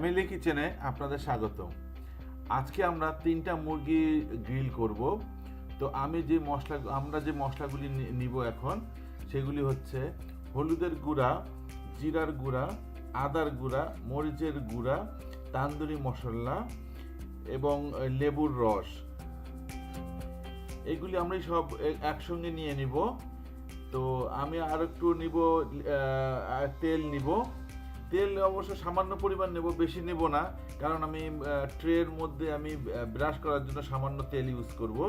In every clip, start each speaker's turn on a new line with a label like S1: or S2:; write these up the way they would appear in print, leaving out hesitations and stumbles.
S1: Family কিচেনে আপনাদের স্বাগত। আজকে আমরা 3টা মুরগি গ্রিল করব। তো আমরা যে মশলাগুলি নিব এখন, সেগুলি হচ্ছে হলুদের গুঁড়া, জিরার গুঁড়া, আদার গুঁড়া, মরিচের গুঁড়া, তান্দুরি মশলা এবং লেবুর রস। এগুলি আমরা সব একসঙ্গে নিয়ে নিব। তো আমি আর একটু নিব, তেল নিব। তেল অবশ্য সামান্য পরিমাণ নেব, বেশি নেব না, কারণ আমি ট্রের মধ্যে আমি ব্রাশ করার জন্য সামান্য তেল ইউজ করব।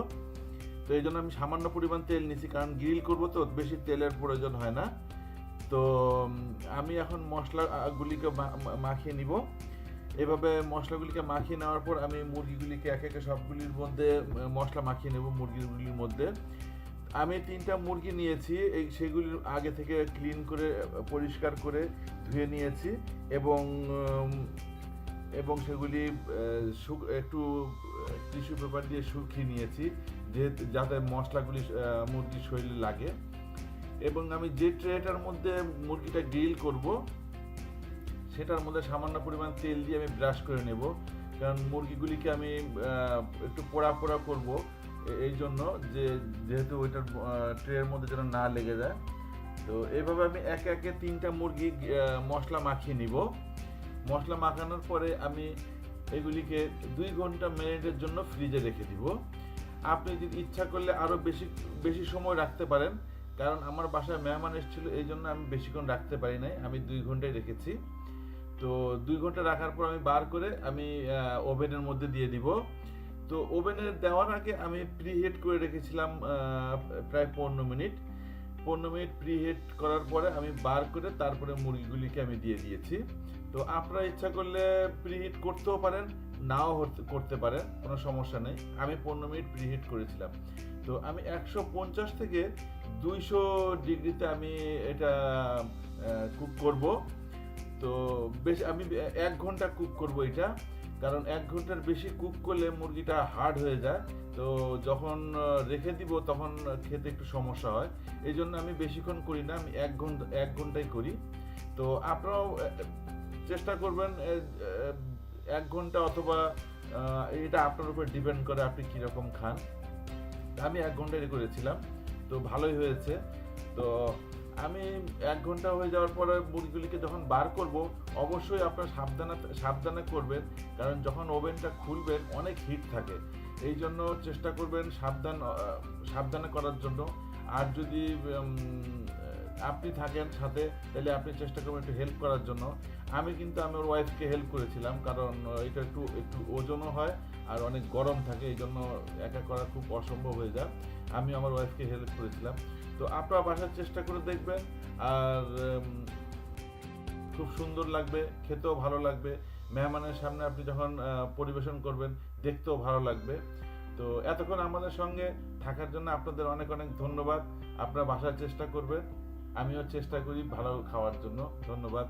S1: তো এই জন্য আমি সামান্য পরিমাণ তেল নিছি, কারণ গ্রিল করব তো বেশি তেলের প্রয়োজন হয় না। তো আমি এখন মশলাগুলিকে মাখিয়ে নিব। এভাবে মশলাগুলিকে মাখিয়ে নেওয়ার পর আমি মুরগিগুলিকে একে একে সবগুলির মধ্যে মশলা মাখিয়ে নেব। মুরগিগুলির মধ্যে আমি 3টা মুরগি নিয়েছি, সেগুলি আগে থেকে ক্লিন করে পরিষ্কার করে ধুয়ে নিয়েছি এবং সেগুলি একটু টিস্যু পেপার দিয়ে শুকিয়ে নিয়েছি, যাতে মশলাগুলি মুরগির শরীরে লাগে। এবং আমি যে ট্রেটার মধ্যে মুরগিটা গ্রিল করব, সেটার মধ্যে সামান্য পরিমাণ তেল দিয়ে আমি ব্রাশ করে নেব, কারণ মুরগিগুলিকে আমি একটু পোড়া পোড়া করব, এই জন্য যেহেতু ওইটার ট্রের মধ্যে যেন না লেগে যায়। তো এইভাবে আমি একে একে 3টা মুরগি মশলা মাখিয়ে নিব। মশলা মাখানোর পরে আমি এগুলিকে 2 ঘন্টা ম্যারিনেটের জন্য ফ্রিজে রেখে দিব। আপনি যদি ইচ্ছা করলে আরও বেশি সময় রাখতে পারেন, কারণ আমার বাসায় মেহমান এসেছিল, এই জন্য আমি বেশিক্ষণ রাখতে পারি নাই, আমি 2 ঘন্টায় রেখেছি। তো 2 ঘন্টা রাখার পর আমি বার করে আমি ওভেনের মধ্যে দিয়ে দিব। তো ওভেনে দেওয়ার আগে আমি প্রিহিট করে রেখেছিলাম প্রায় 15 মিনিট প্রিহিট করার পরে আমি বার করে তারপরে মুরগিগুলিকে আমি দিয়ে দিয়েছি। তো আপনারা ইচ্ছা করলে প্রিহিট করতেও পারেন, নাও করতে পারেন, কোনো সমস্যা নেই। আমি 15 মিনিট প্রিহিট করেছিলাম। তো আমি 150 থেকে 200 ডিগ্রিতে আমি এটা কুক করব। তো আমি 1 ঘন্টা কুক করব এটা, কারণ 1 ঘন্টার বেশি কুক করলে মুরগিটা হার্ড হয়ে যায়। তো যখন রেখে দিব তখন খেতে একটু সমস্যা হয়, এই জন্য আমি বেশিক্ষণ করি না, আমি 1 ঘন্টাই করি। তো আপনারাও চেষ্টা করবেন 1 ঘন্টা, অথবা এটা আপনার উপর ডিপেন্ড করে আপনি কীরকম খান। আমি 1 ঘন্টাই করেছিলাম, তো ভালোই হয়েছে। তো আমি 1 ঘন্টা হয়ে যাওয়ার পরে মুরগিগুলিকে যখন বার করব, অবশ্যই আপনার সাবধানে করবেন, কারণ যখন ওভেনটা খুলবেন অনেক হিট থাকে, এই জন্য চেষ্টা করবেন সাবধানে করার জন্য। আর যদি আপনি থাকেন সাথে, তাহলে আপনি চেষ্টা করবেন একটু হেল্প করার জন্য। আমি কিন্তু আমার ওয়াইফকে হেল্প করেছিলাম, কারণ এটা একটু ওজনও হয় আর অনেক গরম থাকে, এই জন্য একা করা খুব অসম্ভব হয়ে যায়। আমি আমার ওয়াইফকে হেল্প করেছিলাম। তো আপনারা বাসার চেষ্টা করে দেখবেন, আর খুব সুন্দর লাগবে, খেতেও ভালো লাগবে। মেহমানের সামনে আপনি যখন পরিবেশন করবেন, দেখতেও ভালো লাগবে। তো এতক্ষণ আমাদের সঙ্গে থাকার জন্য আপনাদের অনেক অনেক ধন্যবাদ। আপনারা বাসার চেষ্টা করবেন, আমিও চেষ্টা করি ভালো খাওয়ার জন্য। ধন্যবাদ।